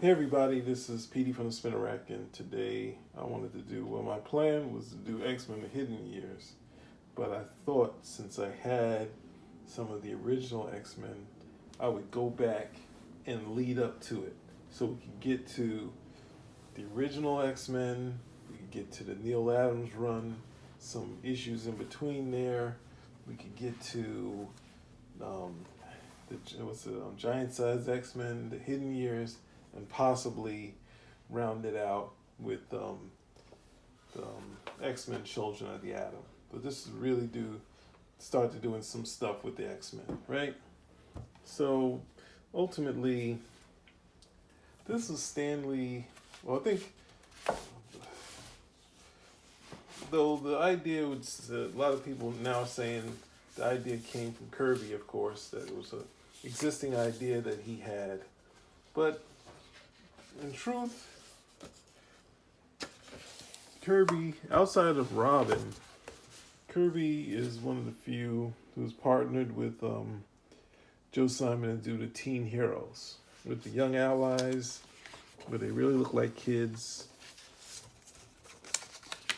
Hey everybody, this is Petey from the Spinner Rack, and today I wanted to do, well, my plan was to do X-Men The Hidden Years, but I thought since I had some of the original X-Men, I would go back and lead up to it, so we could get to the original X-Men, we could get to the Neil Adams run, some issues in between there, we could get to Giant Size X-Men, The Hidden Years, and possibly round it out with the X-Men Children of the Atom. But this is really start to doing some stuff with the X-Men, right? So ultimately, this is Stanley. Well, I think though the idea was a lot of people now saying the idea came from Kirby, of course, that it was an existing idea that he had, but in truth, Kirby, outside of Robin, Kirby is one of the few who's partnered with Joe Simon to do the Teen Heroes with the Young Allies, where they really look like kids,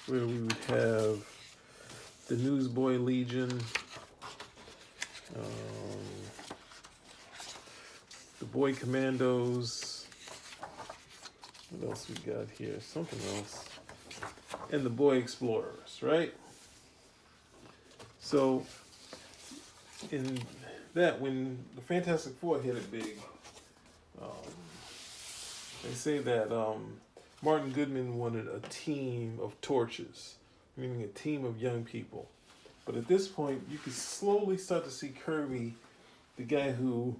where we would have the Newsboy Legion, the Boy Commandos. What else we got here? Something else. And the Boy Explorers, right? So, in that, when the Fantastic Four hit it big, they say that Martin Goodman wanted a team of torches, meaning a team of young people. But at this point, you can slowly start to see Kirby, the guy who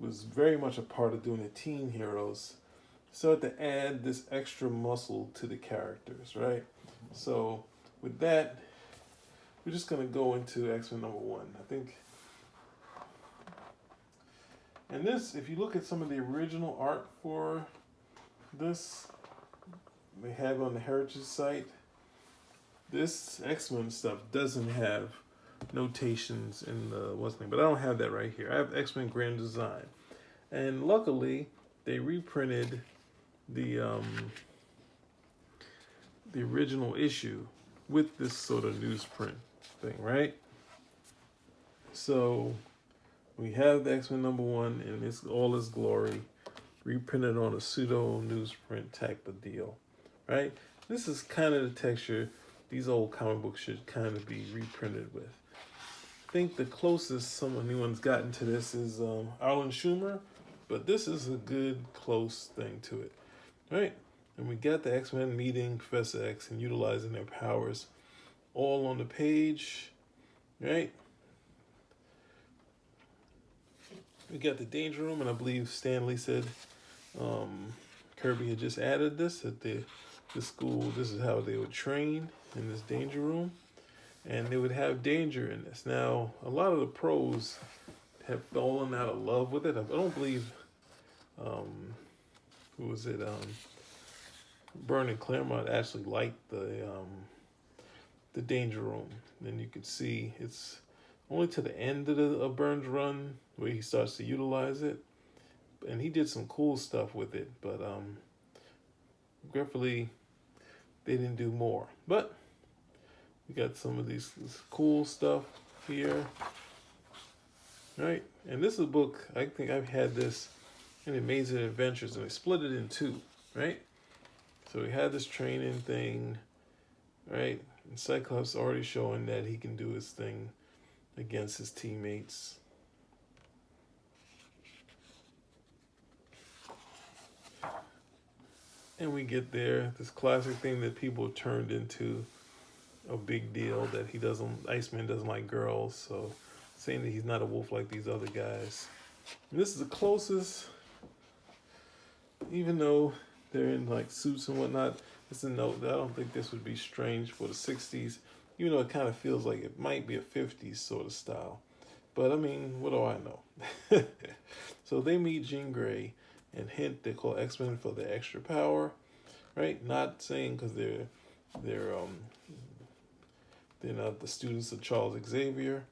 was very much a part of doing the Teen Heroes, start to add this extra muscle to the characters, right? So with that, we're just gonna go into X-Men #1. I think, and this, if you look at some of the original art for this, they have on the Heritage site, this X-Men stuff doesn't have notations in the what's name, but I don't have that right here. I have X-Men Grand Design, and luckily they reprinted the original issue with this sort of newsprint thing, right? So we have the X-Men #1 in all its glory, reprinted on a pseudo newsprint type of deal, right? This is kind of the texture these old comic books should kind of be reprinted with. I think the closest anyone's gotten to this is Alan Schumer, but this is a good close thing to it, right? And we got the X-Men meeting Professor X and utilizing their powers all on the page, right? We got the Danger Room, and I believe Stanley said Kirby had just added this at the school. This is how they would train in this Danger Room, and they would have danger in this. Now, a lot of the pros have fallen out of love with it. I don't believe, who was it? Byrne and Claremont actually liked the Danger Room. And you could see it's only to the end of Byrne's run where he starts to utilize it, and he did some cool stuff with it. But gratefully, they didn't do more. But we got some of this cool stuff here, right? And this is a book, I think I've had this in Amazing Adventures, and I split it in two, right? So we had this training thing, right? And Cyclops already showing that he can do his thing against his teammates. And we get there, this classic thing that people turned into a big deal, that Iceman doesn't like girls, so saying that he's not a wolf like these other guys. And this is the closest, even though they're in like suits and whatnot, it's a note that I don't think this would be strange for the 60s, even though it kind of feels like it might be a 50s sort of style. But I mean, what do I know? So they meet Jean Grey, and hint they call X-Men for their extra power, right? Not saying because they're not the students of Charles Xavier,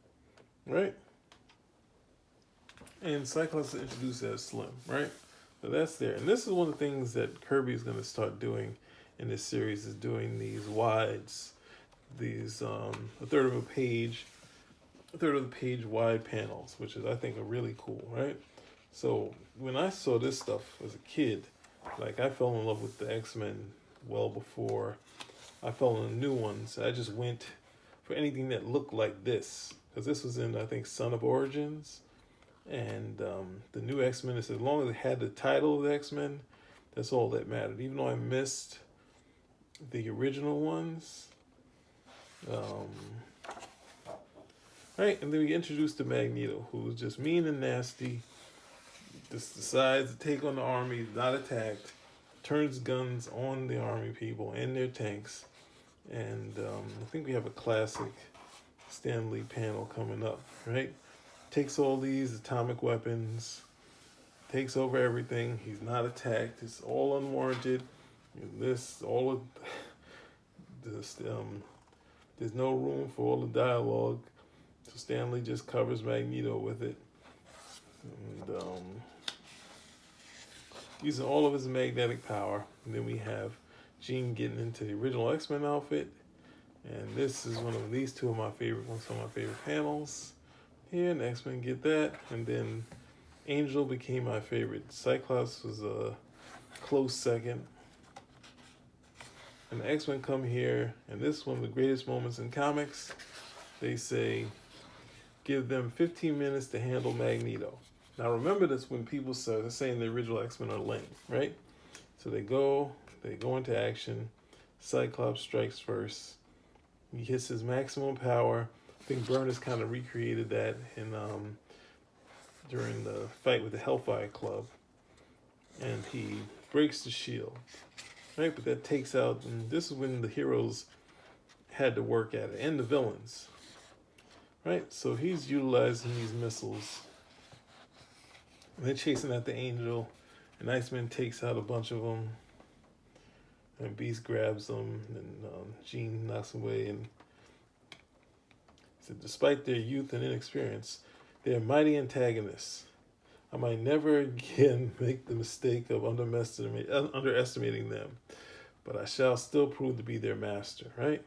right? And Cyclops is introduced as Slim, right? So that's there. And this is one of the things that Kirby is going to start doing in this series, is doing these wides, these a third of the page wide panels, which is, I think, are really cool, right? So when I saw this stuff as a kid, like, I fell in love with the X-Men well before I fell in the new ones. I just went for anything that looked like this, because this was in, I think, Son of Origins. And the new X-Men, as long as it had the title of the X-Men, that's all that mattered. Even though I missed the original ones. Right, and then we introduced the Magneto, who was just mean and nasty. Just decides to take on the army, not attacked, turns guns on the army people and their tanks. And I think we have a classic Stan Lee panel coming up, right? Takes all these atomic weapons, takes over everything. He's not attacked. It's all unwarranted. There's no room for all the dialogue. So Stan Lee just covers Magneto with it. And using all of his magnetic power. And then we have Jean getting into the original X-Men outfit. And this is these two are my favorite ones, some of my favorite panels. Here, and the X-Men get that. And then Angel became my favorite. Cyclops was a close second. And the X-Men come here, and this is one of the greatest moments in comics. They say, give them 15 minutes to handle Magneto. Now remember this when people start saying the original X-Men are lame, right? So they go into action. Cyclops strikes first. He hits his maximum power. I think Byrne kind of recreated that in during the fight with the Hellfire Club. And he breaks the shield. Right, but that takes out, and this is when the heroes had to work at it, and the villains. Right, so he's utilizing these missiles. And they're chasing at the Angel, and Iceman takes out a bunch of them. And Beast grabs them, and Jean knocks them away. And so despite their youth and inexperience, they're mighty antagonists. I might never again make the mistake of underestimating them, but I shall still prove to be their master, right?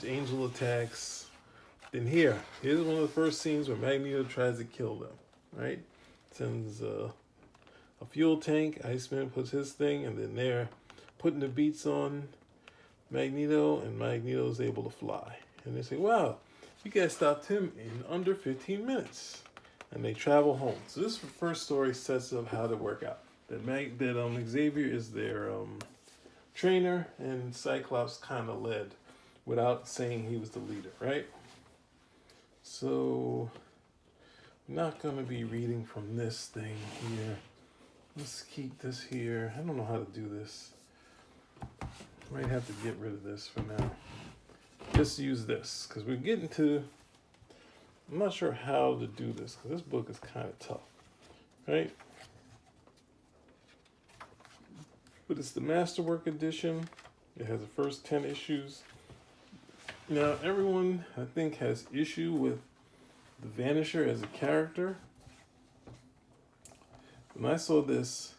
The Angel attacks. Then here's one of the first scenes where Magneto tries to kill them, right? Sends a fuel tank, Iceman puts his thing, and then they're putting the beats on Magneto, and Magneto's able to fly. And they say, wow, you guys stopped him in under 15 minutes. And they travel home. So this first story sets up how to work out. That Xavier is their trainer, and Cyclops kind of led without saying he was the leader, right? So I'm not going to be reading from this thing here. Let's keep this here. I don't know how to do this. Might have to get rid of this for now. Just use this, because we're getting to... I'm not sure how to do this, because this book is kind of tough, right? But it's the Masterwork Edition. It has the first 10 issues. Now, everyone, I think, has issue with the Vanisher as a character. When I saw this,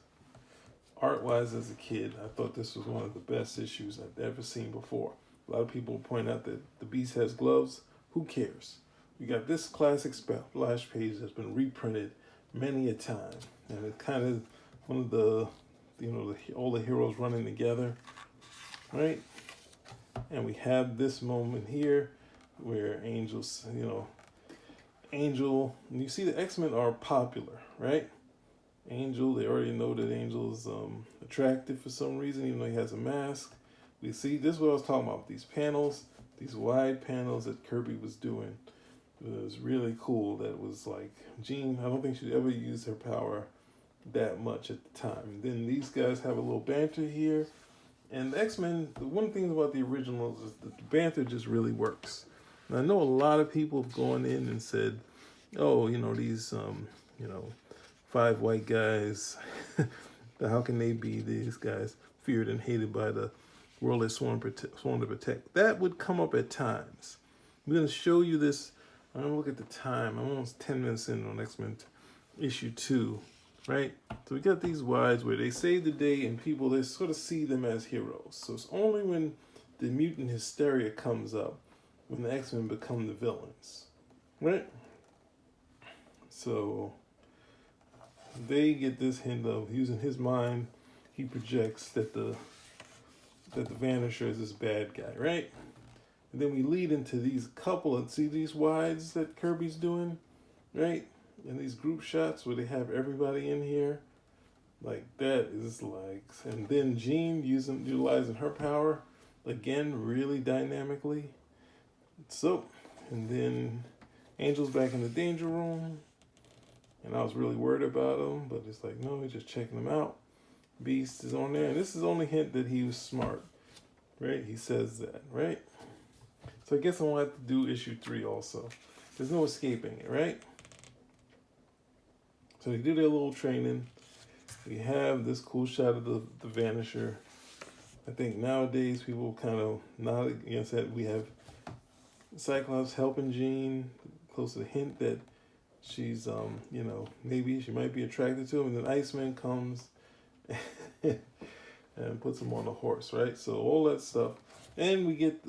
art-wise as a kid, I thought this was one of the best issues I've ever seen before. A lot of people point out that the Beast has gloves. Who cares? We got this classic splash page that's been reprinted many a time. And it's kind of one of the, all the heroes running together, right? And we have this moment here where Angel, and you see the X-Men are popular, right? Angel, they already know that Angel's attractive for some reason, even though he has a mask. We see, this is what I was talking about, these panels, these wide panels that Kirby was doing. It was really cool. That was like, Jean, I don't think she'd ever used her power that much at the time. Then these guys have a little banter here. And the X-Men, the one thing about the originals is that the banter just really works. And I know a lot of people have gone in and said, oh, these, 5 white guys, how can they be these guys feared and hated by the world they sworn to protect? That would come up at times. I'm going to show you this. I'm going to look at the time. I'm almost 10 minutes in on X-Men issue 2. right? So we got these wides where they save the day and people, they sort of see them as heroes. So it's only when the mutant hysteria comes up when the X-Men become the villains, right? So they get this hint of, using his mind, he projects that the Vanisher is this bad guy, right? And then we lead into these couple of, see these wides that Kirby's doing, right? And these group shots where they have everybody in here. Like that is like, and then Jean utilizing her power, again, really dynamically. So, and then Angel's back in the danger room. And I was really worried about him, but it's like, no, he's just checking him out. Beast is on there, and this is the only hint that he was smart, right? He says that, right? So I guess I'm gonna have to do issue 3 also. There's no escaping it, right? So they do their little training. We have this cool shot of the Vanisher. I think nowadays people kind of nod against that. We have Cyclops helping Jean, close to the hint that she's, you know, maybe she might be attracted to him. And then Iceman comes and puts him on a horse, right? So all that stuff. And we get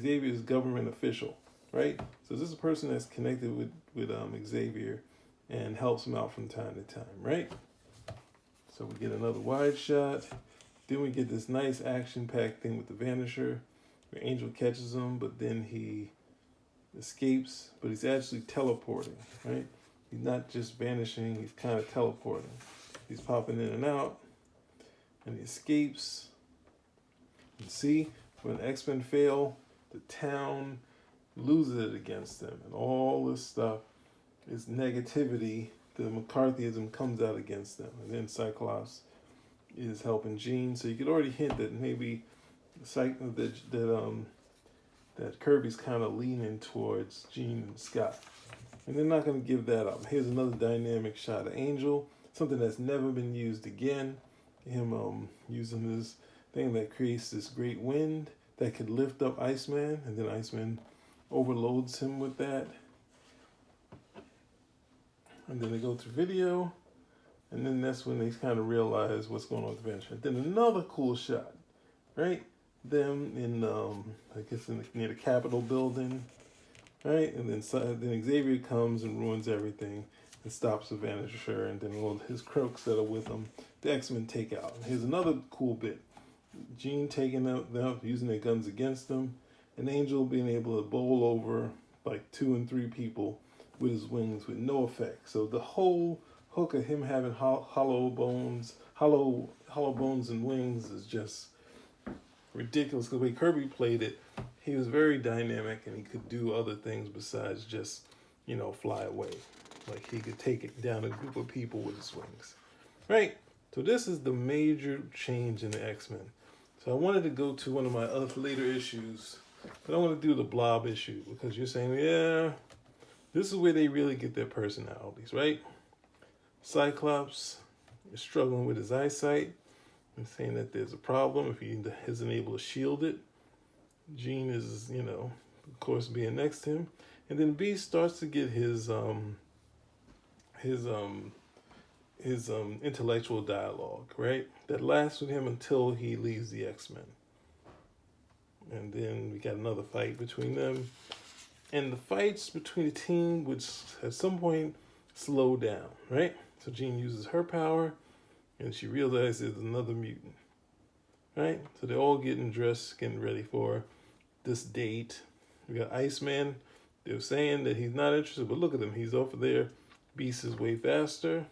Xavier's government official, right? So this is a person that's connected with Xavier and helps him out from time to time, right? So we get another wide shot. Then we get this nice action-packed thing with the Vanisher, where Angel catches him, but then he escapes, but he's actually teleporting, right? He's not just vanishing, he's kind of teleporting. He's popping in and out, and he escapes. And see, when X-Men fail, the town loses it against them, and all this stuff is negativity. The McCarthyism comes out against them, and then Cyclops is helping Jean. So you could already hint that maybe that Kirby's kind of leaning towards Jean and Scott, and they're not going to give that up. Here's another dynamic shot of Angel, something that's never been used again. Him using this thing that creates this great wind that could lift up Iceman, and then Iceman overloads him with that. And then they go to video, and then that's when they kind of realize what's going on with the Vanisher. Then another cool shot, right? Them in, I guess near the Capitol building, right? And then Xavier comes and ruins everything and stops the Vanisher, and then all his crooks that are with him, the X-Men take out. Here's another cool bit. Jean taking out them, using their guns against them, and Angel being able to bowl over like 2 and 3 people with his wings with no effect. So the whole hook of him having hollow bones and wings is just ridiculous. The way Kirby played it, he was very dynamic and he could do other things besides just, you know, fly away. Like he could take it down a group of people with his wings, right? So this is the major change in the X-Men. So I wanted to go to one of my other later issues, but I want to do the Blob issue because you're saying, yeah, this is where they really get their personalities, right? Cyclops is struggling with his eyesight and saying that there's a problem if he isn't able to shield it. Jean is, you know, of course, being next to him. And then Beast starts to get his intellectual dialogue, right? That lasts with him until he leaves the X-Men. And then we got another fight between them. And the fights between the team would at some point slow down, right? So Jean uses her power and she realizes there's another mutant, right? So they're all getting dressed, getting ready for this date. We got Iceman. They're saying that he's not interested, but look at him. He's over there. Beast is way faster.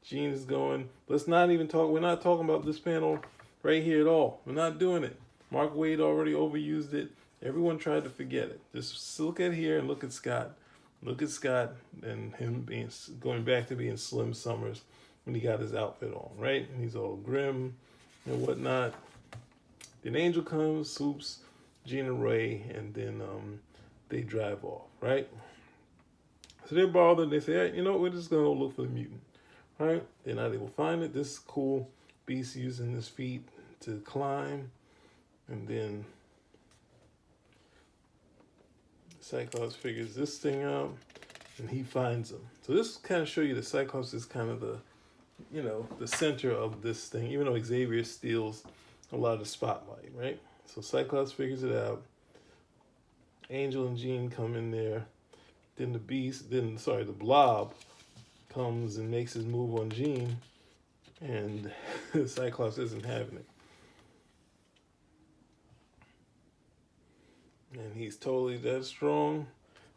Jean is going, let's not even talk. We're not talking about this panel right here at all. We're not doing it. Mark Waid already overused it. Everyone tried to forget it. Just look at here and look at Scott. Look at Scott and him going back to being Slim Summers when he got his outfit on, right? And he's all grim and whatnot. Then Angel comes, swoops Jean and Ray, and then they drive off, right? So they're bothered. They say, hey, you know what? We're just going to look for the mutant, right? They're not able to find it. This is cool. Beast using his feet to climb. And then Cyclops figures this thing out. and he finds them. So this kind of show you that Cyclops is kind of the, the center of this thing, even though Xavier steals a lot of the spotlight, right? So Cyclops figures it out. Angel and Jean come in there. Then the Blob comes and makes his move on Jean, and Cyclops isn't having it. And he's totally that strong,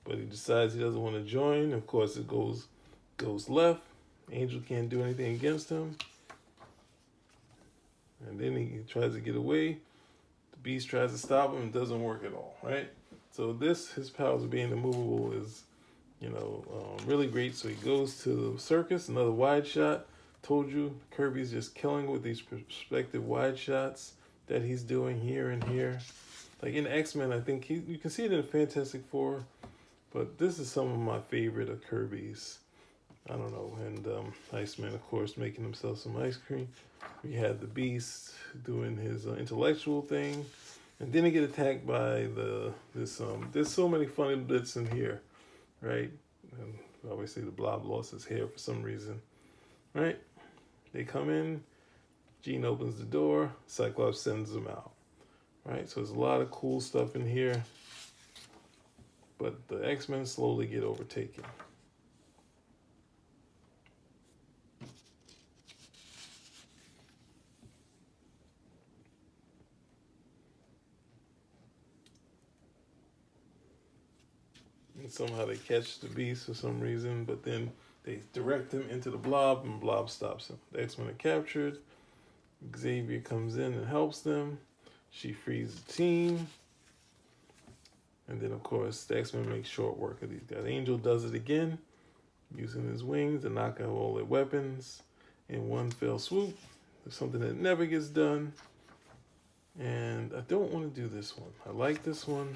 but he decides he doesn't want to join. Of course, it goes left. Angel can't do anything against him. And then he tries to get away. The Beast tries to stop him. It doesn't work at all, right? So his powers of being immovable is, really great. So he goes to the circus, another wide shot. Told you, Kirby's just killing with these perspective wide shots that he's doing here and here. Like in X-Men, I think you can see it in Fantastic Four, but this is some of my favorite of Kirby's. I don't know. And Iceman, of course, making himself some ice cream. We had the Beast doing his intellectual thing. And then they get attacked by there's so many funny bits in here, right? And obviously the Blob lost his hair for some reason, right? They come in, Jean opens the door, Cyclops sends them out, right? So there's a lot of cool stuff in here, but the X-Men slowly get overtaken. And somehow they catch the Beast for some reason, but then they direct him into the Blob, and Blob stops him. The X-Men are captured. Xavier comes in and helps them. She frees the team. And then, of course, the X-Men make short work of these guys. Angel does it again, using his wings to knock out all their weapons in one fell swoop. There's something that never gets done. And I don't want to do this one. I like this one,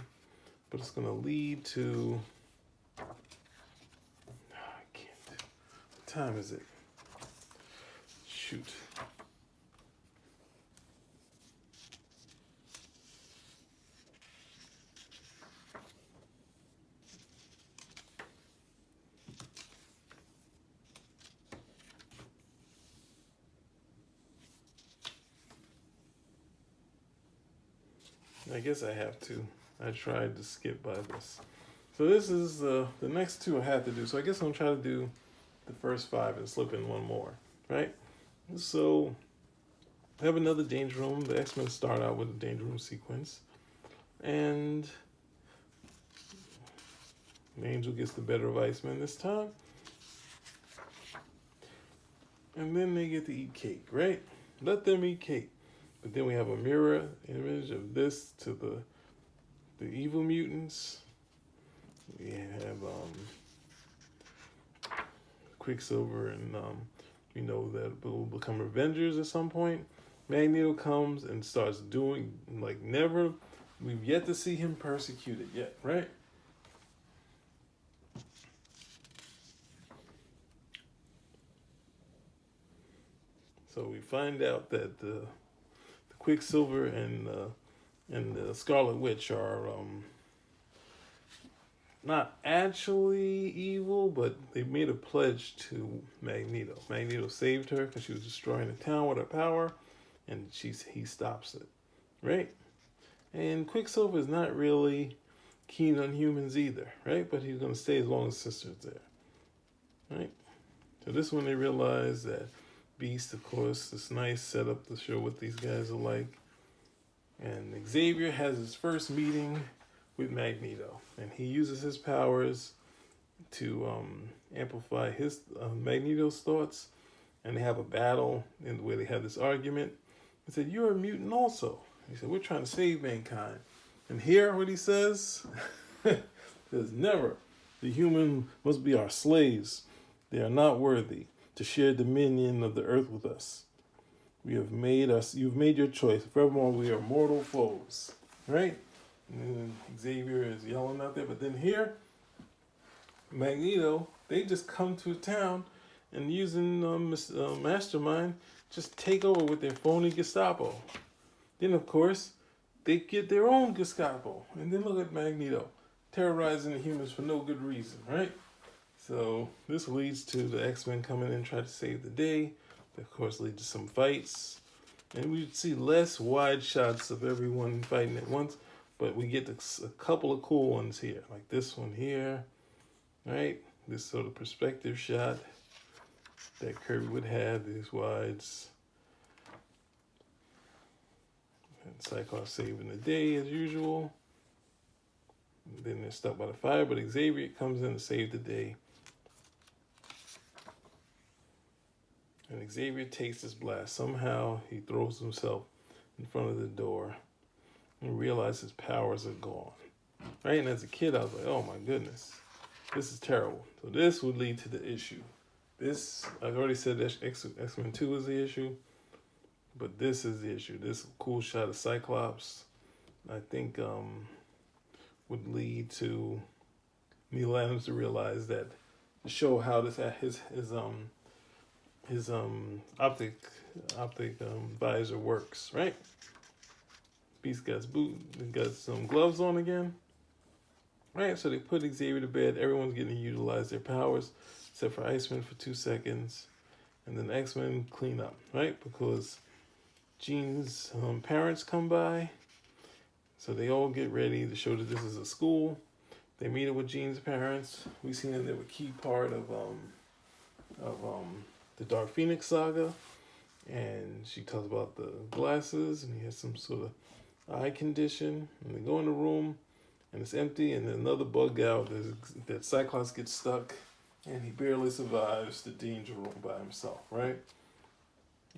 but it's going to lead to... I can't. What time is it? Shoot. I guess I have to. I tried to skip by this. So this is the next two I had to do. So I guess I'm trying to do the first 5 and slip in one more, right? So I have another danger room. The X-Men start out with a danger room sequence. And Angel gets the better of Iceman this time. And then they get to eat cake, right? Let them eat cake. But then we have a mirror image of this to the evil mutants. We have Quicksilver, and we know that we'll become Avengers at some point. Magneto comes and starts doing like never. We've yet to see him persecuted yet, right? So we find out that the Quicksilver and the Scarlet Witch are not actually evil, but they made a pledge to Magneto. Magneto saved her because she was destroying the town with her power, and he stops it, right? And Quicksilver is not really keen on humans either, right? But he's going to stay as long as Sister's there, right? So this one they realize that Beast, of course, this nice setup to show what these guys are like. And Xavier has his first meeting with Magneto, and he uses his powers to amplify his Magneto's thoughts, and they have a battle in where they have this argument. He said, "You're a mutant also." He said, "We're trying to save mankind." And here what he says, says, "Never. The human must be our slaves. They are not worthy to share dominion of the earth with us. You've made your choice. Forevermore, we are mortal foes." Right? And then Xavier is yelling out there. But then here, Magneto, they just come to a town and using Mastermind, just take over with their phony Gestapo. Then, of course, they get their own Gestapo. And then look at Magneto, terrorizing the humans for no good reason, right? So this leads to the X-Men coming in and try to save the day. That, of course, leads to some fights. And we see less wide shots of everyone fighting at once, but we get a couple of cool ones here, like this one here, right? This sort of perspective shot that Kirby would have, these wides. And Cyclops saving the day as usual. And then they're stuck by the fire, but Xavier comes in to save the day. And Xavier takes this blast. Somehow he throws himself in front of the door and realizes his powers are gone. Right? And as a kid, I was like, oh my goodness, this is terrible. So this would lead to the issue. This, I've already said that X-Men 2 is the issue, but this is the issue. This cool shot of Cyclops, I think, would lead to Neil Adams to realize that, to show how this his optic visor works, right? Beast got some gloves on again. Right, so they put Xavier to bed. Everyone's getting to utilize their powers, except for Iceman for 2 seconds. And then X-Men clean up, right? Because Jean's parents come by. So they all get ready to show that this is a school. They meet up with Jean's parents. We seen that they were a key part of the Dark Phoenix saga. And she talks about the glasses, and he has some sort of eye condition. And they go in the room, and it's empty, and then another bug out that Cyclops gets stuck, and he barely survives the danger room by himself, right?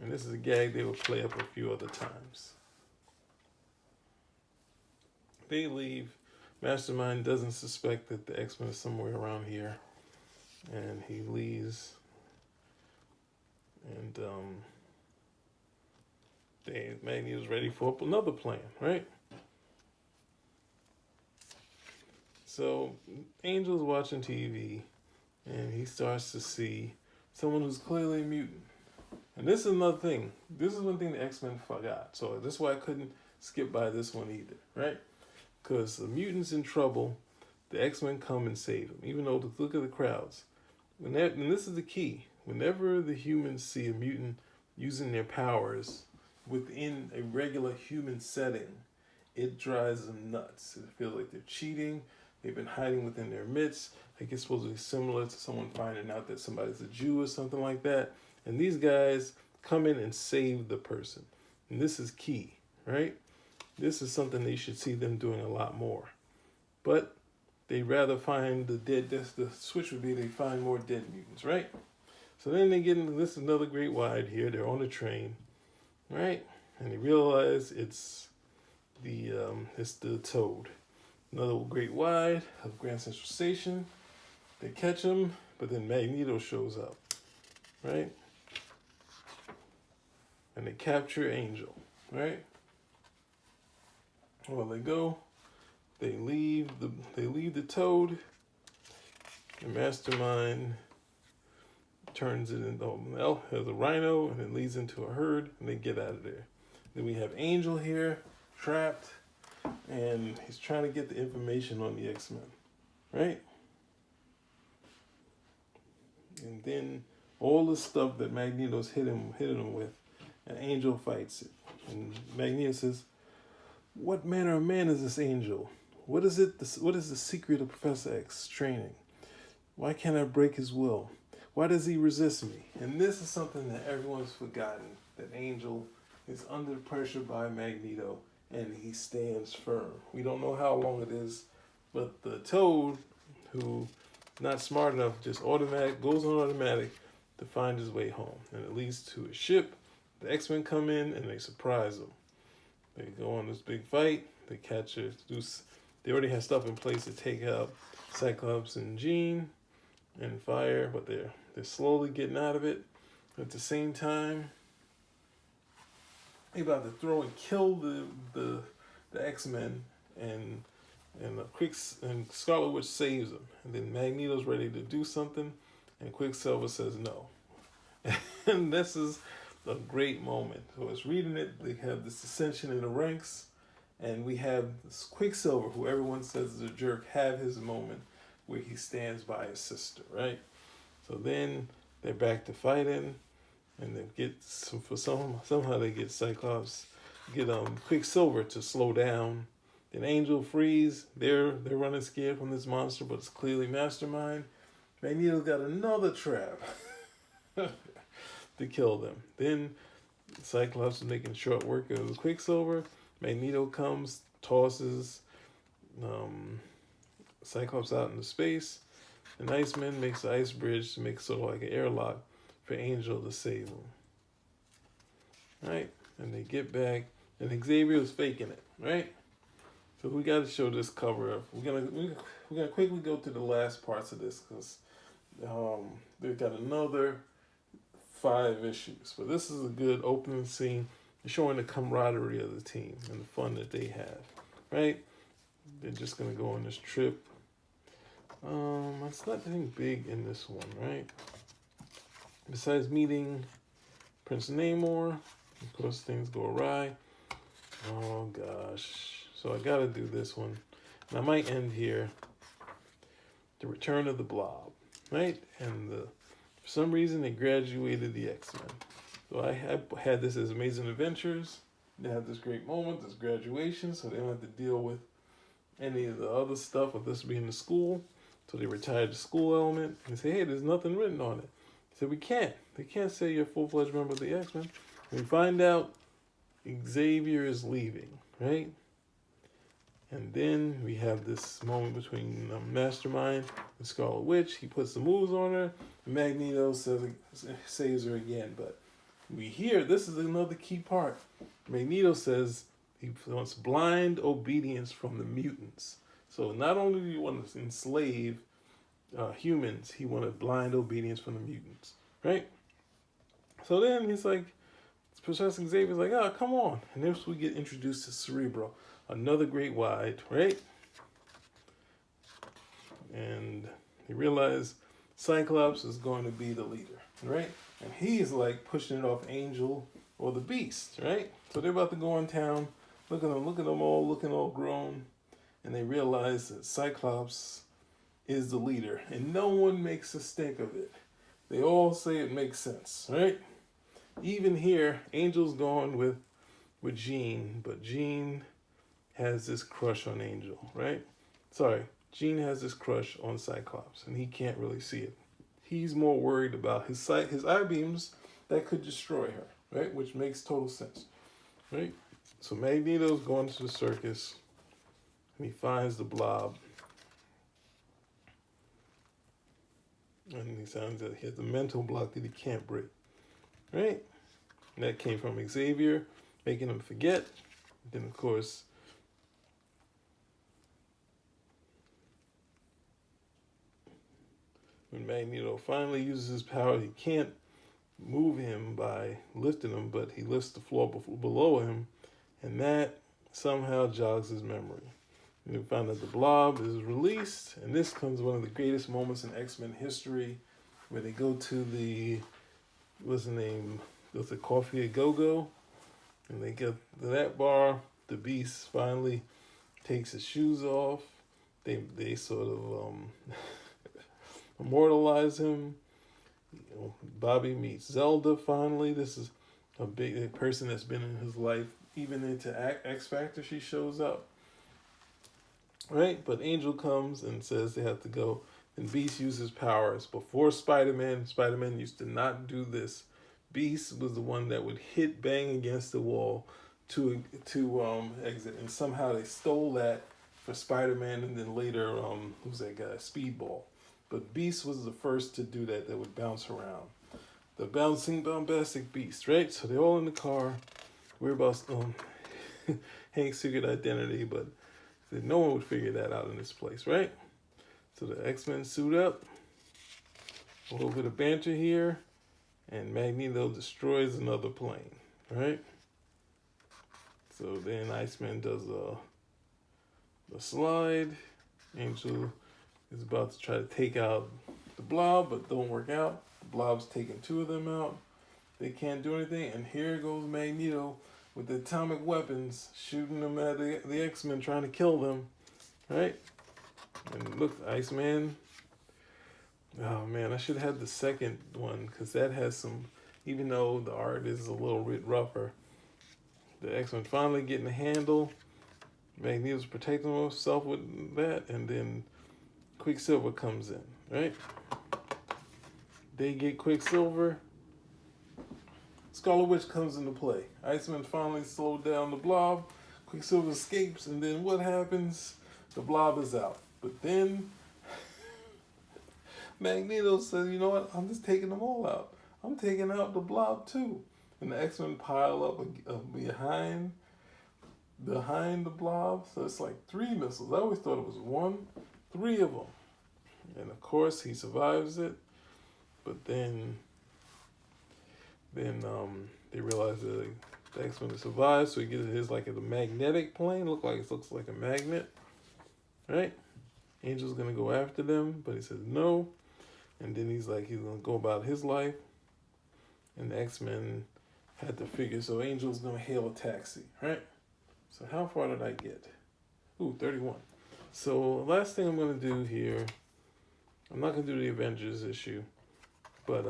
And this is a gag they will play up a few other times. They leave. Mastermind doesn't suspect that the X-Men is somewhere around here, and he leaves. And Magneto's ready for another plan, right? So Angel's watching TV, and he starts to see someone who's clearly a mutant. And this is another thing. This is one thing the X-Men forgot. So this is why I couldn't skip by this one either, right? Because the mutant's in trouble, the X-Men come and save him. Even though, look at the crowds. And this is the key. Whenever the humans see a mutant using their powers within a regular human setting, it drives them nuts. It feels like they're cheating. They've been hiding within their midst. Like it's supposed to be similar to someone finding out that somebody's a Jew or something like that. And these guys come in and save the person. And this is key, right? This is something they should see them doing a lot more. But they'd rather find the dead. The switch would be they find more dead mutants, right? So then they get into this, another great wide here. They're on a train, right? And they realize it's the Toad. Another great wide of Grand Central Station. They catch him, but then Magneto shows up, right? And they capture Angel, right? Well, they go. They leave the Toad. The Mastermind turns it into has a rhino, and it leads into a herd, and they get out of there. Then we have Angel here, trapped, and he's trying to get the information on the X-Men, right? And then all the stuff that Magneto's hit him with, and Angel fights it. And Magneto says, "What manner of man is this Angel? What is it? What is the secret of Professor X's training? Why can't I break his will? Why does he resist me?" And this is something that everyone's forgotten, that Angel is under pressure by Magneto, and he stands firm. We don't know how long it is, but the Toad, who not smart enough, just goes on automatic to find his way home. And it leads to a ship. The X-Men come in, and they surprise him. They go on this big fight. They catch it. They already have stuff in place to take out Cyclops and Jean and Fire, but they're slowly getting out of it. At the same time, they're about to throw and kill the X-Men, and Scarlet Witch saves them. And then Magneto's ready to do something, and Quicksilver says no. And this is a great moment. So I was reading it. They have this ascension in the ranks, and we have this Quicksilver, who everyone says is a jerk, have his moment. where he stands by his sister, right? So then they're back to fighting, and they get somehow they get Cyclops, get Quicksilver to slow down. Then Angel freeze. They're running scared from this monster, but it's clearly Mastermind. Magneto got another trap to kill them. Then Cyclops is making short work of the Quicksilver. Magneto comes, tosses Cyclops out into space. And Iceman makes the ice bridge to make sort of like an airlock for Angel to save him. Right? And they get back, and Xavier is faking it, right? So we got to show this cover up. We're gonna quickly go through the last parts of this because they've got another 5 issues. But this is a good opening scene showing the camaraderie of the team and the fun that they have, right? They're just gonna go on this trip. It's nothing big in this one, right? Besides meeting Prince Namor, of course things go awry. Oh gosh. So I gotta do this one. And I might end here. The Return of the Blob, right? And for some reason they graduated the X-Men. So I had this as Amazing Adventures. They had this great moment, this graduation, so they don't have to deal with any of the other stuff of this being the school. So they retired the school element and say, hey, there's nothing written on it. They said, we can't. They can't say you're a full-fledged member of the X-Men. We find out Xavier is leaving, right? And then we have this moment between Mastermind and Scarlet Witch. He puts the moves on her. And Magneto saves her again. But we hear, this is another key part. Magneto says he wants blind obedience from the mutants. So not only do you want to enslave humans, he wanted blind obedience from the mutants, right? So then he's like, Professor Xavier's like, oh, come on. And then we get introduced to Cerebro, another great wide, right? And he realized Cyclops is going to be the leader, right? And he's like pushing it off Angel or the Beast, right? So they're about to go in town. Look at them all looking all grown. And they realize that Cyclops is the leader. And no one makes a stink of it. They all say it makes sense, right? Even here, Angel's going with Jean, but Jean has this crush on Angel, right? Sorry, Jean has this crush on Cyclops, and he can't really see it. He's more worried about his eye beams that could destroy her, right? Which makes total sense, right? So Magneto's going to the circus, and he finds the Blob. And he sounds that he has a mental block that he can't break, right? And that came from Xavier, making him forget. Then, of course, when Magneto finally uses his power, he can't move him by lifting him, but he lifts the floor below him, and that somehow jogs his memory. And we find that the Blob is released, and this comes one of the greatest moments in X-Men history, where they go to the, what's the name, the Coffee a Go-Go, and they get to that bar. The Beast finally takes his shoes off. They sort of immortalize him. You know, Bobby meets Zelda finally. This is a big person that's been in his life. Even into X Factor, she shows up. Right? But Angel comes and says they have to go. And Beast uses powers. Before Spider-Man used to not do this. Beast was the one that would bang against the wall to exit. And somehow they stole that for Spider-Man, and then later, who's that guy? Speedball. But Beast was the first to do that would bounce around. The bouncing bombastic Beast, right? So they're all in the car. We're about Hank's secret identity, but no one would figure that out in this place, right? So the X-Men suit up. A little bit of banter here. And Magneto destroys another plane, right? So then Iceman does a slide. Angel is about to try to take out the Blob, but don't work out. The Blob's taking 2 of them out. They can't do anything, and here goes Magneto with the atomic weapons, shooting them at the X-Men, trying to kill them, right? And look, Iceman. Oh man, I should have had the second one because that has some. Even though the art is a little bit rougher, the X-Men finally getting a handle. Magneto's protecting himself with that, and then Quicksilver comes in, right? They get Quicksilver. Scarlet Witch comes into play. Iceman finally slowed down the Blob. Quicksilver escapes, and then what happens? The Blob is out. But then Magneto says, you know what? I'm just taking them all out. I'm taking out the Blob too. And the X-Men pile up behind the Blob. So it's like 3 missiles. I always thought it was 1, 3 of them. And of course he survives it. But then they realize that the X-Men survives, so he gets his like a magnetic plane. Looks like a magnet, right? Angel's gonna go after them, but he says no. And then he's gonna go about his life. And the X-Men had to figure, so Angel's gonna hail a taxi, right? So how far did I get? Ooh, 31. So last thing I'm gonna do here, I'm not gonna do the Avengers issue, but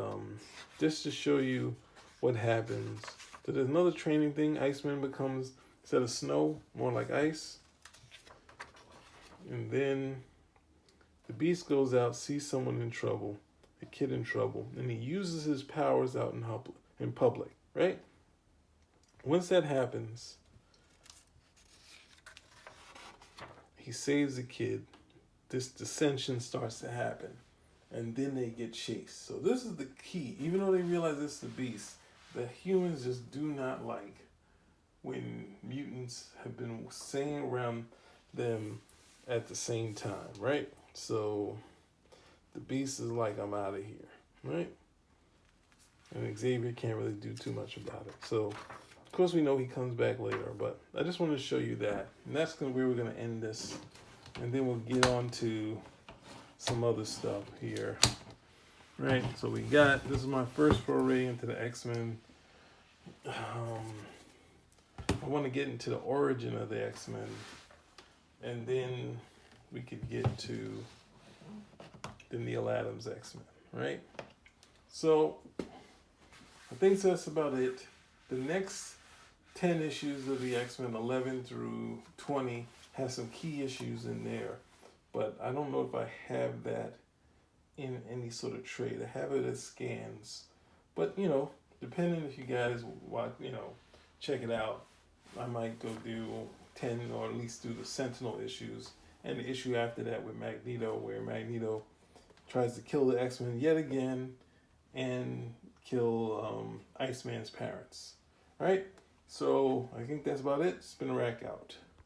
just to show you what happens. So there's another training thing. Iceman becomes, instead of snow, more like ice. And then the Beast goes out, sees someone in trouble, a kid in trouble, and he uses his powers out in public, right? Once that happens, he saves the kid. This dissension starts to happen, and then they get chased. So this is the key. Even though they realize this is the Beast, the humans just do not like when mutants have been saying around them at the same time, right? So the Beast is like, I'm out of here, right? And Xavier can't really do too much about it. So, of course, we know he comes back later, but I just wanted to show you that. And that's where we're going to end this. And then we'll get on to some other stuff here. Right, so this is my first foray into the X-Men. I want to get into the origin of the X-Men. And then we could get to the Neil Adams X-Men, right? So, I think that's about it. The next 10 issues of the X-Men, 11 through 20, has some key issues in there. But I don't know if I have that in any sort of trade. I have it as scans. But, depending if you guys want, check it out, I might go do 10 or at least do the Sentinel issues. And the issue after that with Magneto, where Magneto tries to kill the X-Men yet again and kill Iceman's parents. All right? So I think that's about it. Spin a rack out.